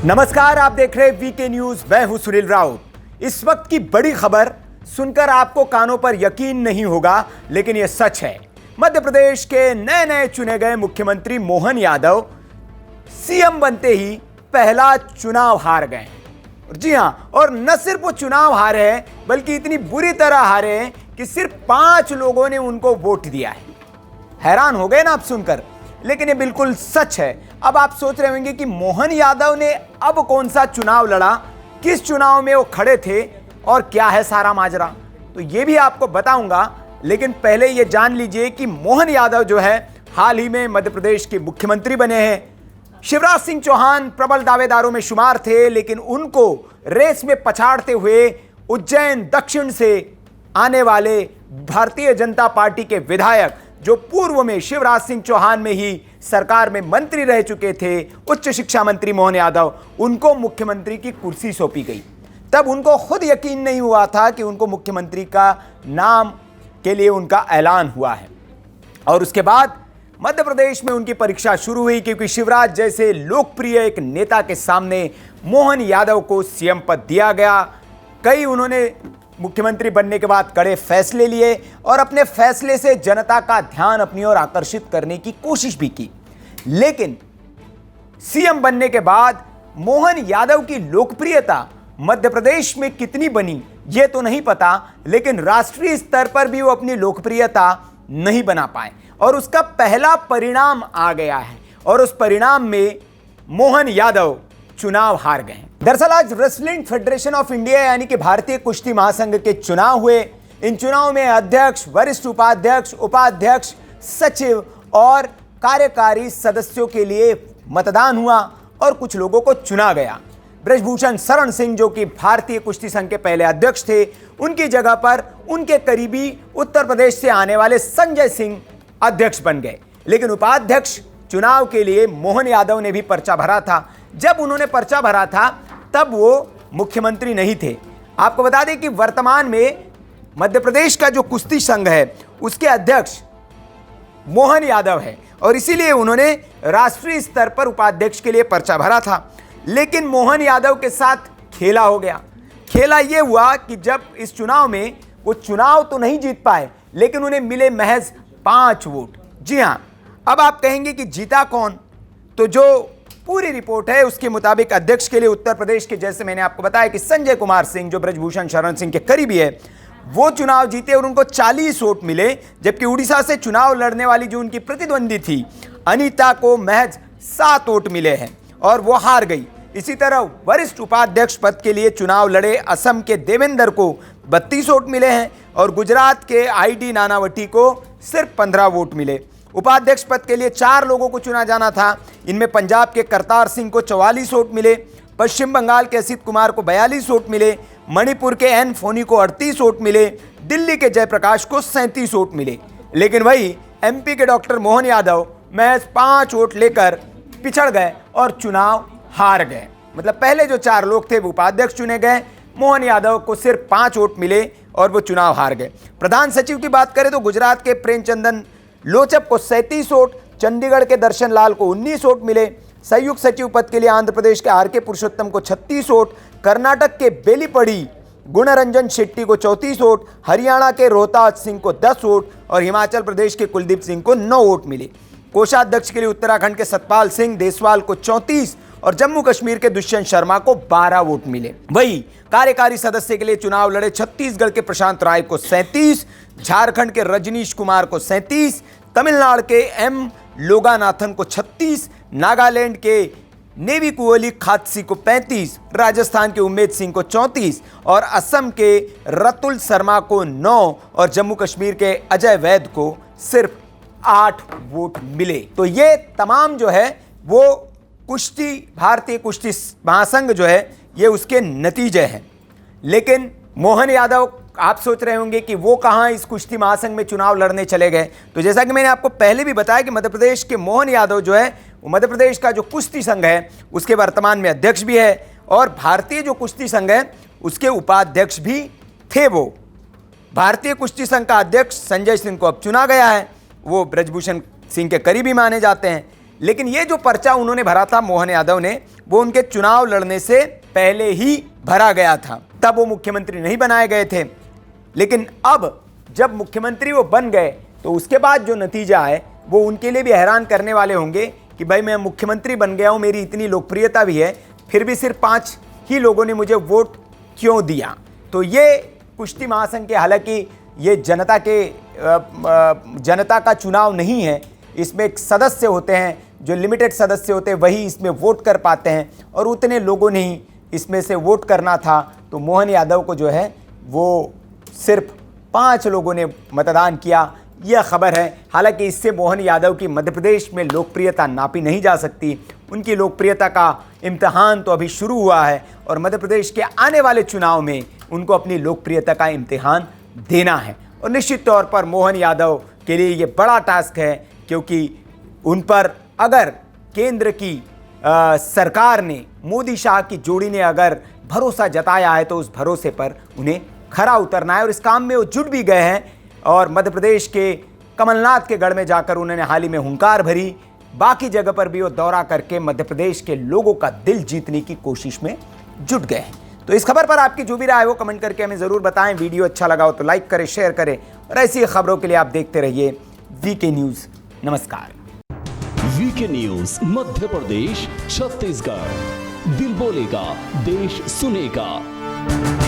नमस्कार, आप देख रहे हैं वीके न्यूज। मैं हूं सुनील राउत। इस वक्त की बड़ी खबर सुनकर आपको कानों पर यकीन नहीं होगा, लेकिन यह सच है। मध्य प्रदेश के नए नए चुने गए मुख्यमंत्री मोहन यादव सीएम बनते ही पहला चुनाव हार गए। जी हां, और न सिर्फ वो चुनाव हारे हैं, बल्कि इतनी बुरी तरह हारे हैं कि सिर्फ 5 लोगों ने उनको वोट दिया है। हैरान हो गए ना आप सुनकर, लेकिन ये बिल्कुल सच है। अब आप सोच रहे होंगे कि मोहन यादव ने अब कौन सा चुनाव लड़ा, किस चुनाव में वो खड़े थे और क्या है सारा माजरा, तो ये भी आपको बताऊंगा। लेकिन पहले ये जान लीजिए कि मोहन यादव जो है हाल ही में मध्य प्रदेश के मुख्यमंत्री बने हैं। शिवराज सिंह चौहान प्रबल दावेदारों में शुमार थे, लेकिन उनको रेस में पछाड़ते हुए उज्जैन दक्षिण से आने वाले भारतीय जनता पार्टी के विधायक, जो पूर्व में शिवराज सिंह चौहान में ही सरकार में मंत्री रह चुके थे, उच्च शिक्षा मंत्री मोहन यादव, उनको मुख्यमंत्री की कुर्सी सौंपी गई। तब उनको खुद यकीन नहीं हुआ था कि उनको मुख्यमंत्री का नाम के लिए उनका ऐलान हुआ है। और उसके बाद मध्य प्रदेश में उनकी परीक्षा शुरू हुई, क्योंकि शिवराज जैसे लोकप्रिय एक नेता के सामने मोहन यादव को सीएम पद दिया गया। कई उन्होंने मुख्यमंत्री बनने के बाद कड़े फैसले लिए और अपने फैसले से जनता का ध्यान अपनी ओर आकर्षित करने की कोशिश भी की। लेकिन सीएम बनने के बाद मोहन यादव की लोकप्रियता मध्य प्रदेश में कितनी बनी यह तो नहीं पता, लेकिन राष्ट्रीय स्तर पर भी वो अपनी लोकप्रियता नहीं बना पाए और उसका पहला परिणाम आ गया है। और उस परिणाम में मोहन यादव चुनाव हार गए। दरअसल आज रेसलिंग फेडरेशन ऑफ इंडिया यानी कि भारतीय कुश्ती महासंघ के चुनाव हुए। इन चुनाव में अध्यक्ष, वरिष्ठ उपाध्यक्ष, उपाध्यक्ष, सचिव और कार्यकारी सदस्यों के लिए मतदान हुआ और कुछ लोगों को चुना गया। ब्रजभूषण शरण सिंह, जो कि भारतीय कुश्ती संघ के पहले अध्यक्ष थे, उनकी जगह पर उनके करीबी उत्तर प्रदेश से आने वाले संजय सिंह अध्यक्ष बन गए। लेकिन उपाध्यक्ष चुनाव के लिए मोहन यादव ने भी पर्चा भरा था। जब उन्होंने पर्चा भरा था तब वो मुख्यमंत्री नहीं थे। आपको बता दें कि वर्तमान में मध्य प्रदेश का जो कुश्ती संघ है उसके अध्यक्ष मोहन यादव है और इसीलिए उन्होंने राष्ट्रीय स्तर पर उपाध्यक्ष के लिए पर्चा भरा था। लेकिन मोहन यादव के साथ खेला हो गया। खेला ये हुआ कि जब इस चुनाव में वो चुनाव तो नहीं जीत पाए, लेकिन उन्हें मिले महज 5 वोट। जी हां, अब आप कहेंगे कि जीता कौन, तो जो पूरी रिपोर्ट है उसके मुताबिक अध्यक्ष के लिए उत्तर प्रदेश के, जैसे मैंने आपको बताया कि संजय कुमार सिंह, जो ब्रजभूषण शरण सिंह के करीबी है, वो चुनाव जीते और उनको 40 वोट मिले। जबकि उड़ीसा से चुनाव लड़ने वाली जो उनकी प्रतिद्वंदी थी अनीता को महज 7 वोट मिले हैं और वो हार गई। इसी तरह वरिष्ठ उपाध्यक्ष पद के लिए चुनाव लड़े असम के देवेंद्र को 32 वोट मिले हैं और गुजरात के आईडी नानावटी को सिर्फ 15 वोट मिले। उपाध्यक्ष पद के लिए 4 लोगों को चुना जाना था। इनमें पंजाब के करतार सिंह को 44 वोट मिले, पश्चिम बंगाल के असित कुमार को 42 वोट मिले, मणिपुर के एन फोनी को 38 वोट मिले, दिल्ली के जयप्रकाश को 37 वोट मिले। लेकिन वही एमपी के डॉक्टर मोहन यादव महज 5 वोट लेकर पिछड़ गए और चुनाव हार गए। मतलब पहले जो 4 लोग थे वो उपाध्यक्ष चुने गए, मोहन यादव को सिर्फ 5 वोट मिले और वो चुनाव हार गए। प्रधान सचिव की बात करें तो गुजरात के प्रेमचंदन लोचप को 37 वोट, चंडीगढ़ के दर्शन लाल को 19 वोट मिले। संयुक्त सचिव पद के लिए आंध्र प्रदेश के आर के पुरुषोत्तम को 36 वोट, कर्नाटक के बेलीपड़ी गुणरंजन शेट्टी को 34 वोट, हरियाणा के रोहताज सिंह को 10 वोट और हिमाचल प्रदेश के कुलदीप सिंह को 9 वोट मिले। कोषाध्यक्ष के लिए उत्तराखंड के सतपाल सिंह देसवाल को 34 और जम्मू कश्मीर के दुष्यंत शर्मा को 12 वोट मिले। वही कार्यकारी सदस्य के लिए चुनाव लड़े छत्तीसगढ़ के प्रशांत राय को 37, झारखंड के रजनीश कुमार को 37, तमिलनाडु के एम लोगानाथन को 36, नागालैंड के नेवी कुओली खात्सी को 35, राजस्थान के उमेद सिंह को 34 और असम के रतुल शर्मा को 9 और जम्मू कश्मीर के अजय वैद को सिर्फ 8 वोट मिले। तो ये तमाम जो है वो कुश्ती, भारतीय कुश्ती महासंघ जो है ये उसके नतीजे हैं। लेकिन मोहन यादव, आप सोच रहे होंगे कि वो कहां इस कुश्ती महासंघ में चुनाव लड़ने चले गए। तो जैसा कि मैंने आपको पहले भी बताया कि मध्य प्रदेश के मोहन यादव जो है वो मध्य प्रदेश का जो कुश्ती संघ है उसके वर्तमान में अध्यक्ष भी है और भारतीय जो कुश्ती संघ है उसके उपाध्यक्ष भी थे। वो भारतीय कुश्ती संघ का अध्यक्ष संजय सिंह को अब चुना गया है, वो ब्रजभूषण सिंह के करीबी माने जाते हैं। लेकिन ये जो पर्चा उन्होंने भरा था मोहन यादव ने, वो उनके चुनाव लड़ने से पहले ही भरा गया था, तब वो मुख्यमंत्री नहीं बनाए गए थे। लेकिन अब जब मुख्यमंत्री वो बन गए तो उसके बाद जो नतीजा है वो उनके लिए भी हैरान करने वाले होंगे कि भाई मैं मुख्यमंत्री बन गया हूँ, मेरी इतनी लोकप्रियता भी है, फिर भी सिर्फ 5 ही लोगों ने मुझे वोट क्यों दिया। तो ये कुश्ती महासंघ के, हालांकि ये जनता का चुनाव नहीं है, इसमें एक सदस्य होते हैं, जो लिमिटेड सदस्य होते हैं वही इसमें वोट कर पाते हैं, और उतने लोगों ने ही इसमें से वोट करना था। तो मोहन यादव को जो है वो सिर्फ 5 लोगों ने मतदान किया, यह खबर है। हालांकि इससे मोहन यादव की मध्य प्रदेश में लोकप्रियता नापी नहीं जा सकती। उनकी लोकप्रियता का इम्तिहान तो अभी शुरू हुआ है और मध्य प्रदेश के आने वाले चुनाव में उनको अपनी लोकप्रियता का इम्तिहान देना है। और निश्चित तौर पर मोहन यादव के लिए ये बड़ा टास्क है, क्योंकि उन पर अगर केंद्र की सरकार ने, मोदी शाह की जोड़ी ने अगर भरोसा जताया है तो उस भरोसे पर उन्हें खरा उतरना है। और इस काम में वो जुट भी गए हैं और मध्य प्रदेश के कमलनाथ के गढ़ में जाकर उन्होंने हाल ही में हुंकार भरी। बाकी जगह पर भी वो दौरा करके मध्य प्रदेश के लोगों का दिल जीतने की कोशिश में जुट गए हैं। तो इस खबर पर आपकी जो भी राय है वो कमेंट करके हमें ज़रूर बताएं। वीडियो अच्छा लगा हो तो लाइक करें, शेयर करें, और ऐसी खबरों के लिए आप देखते रहिए वीके न्यूज़। नमस्कार। वीके न्यूज़ मध्य प्रदेश छत्तीसगढ़, दिल बोलेगा, देश सुनेगा।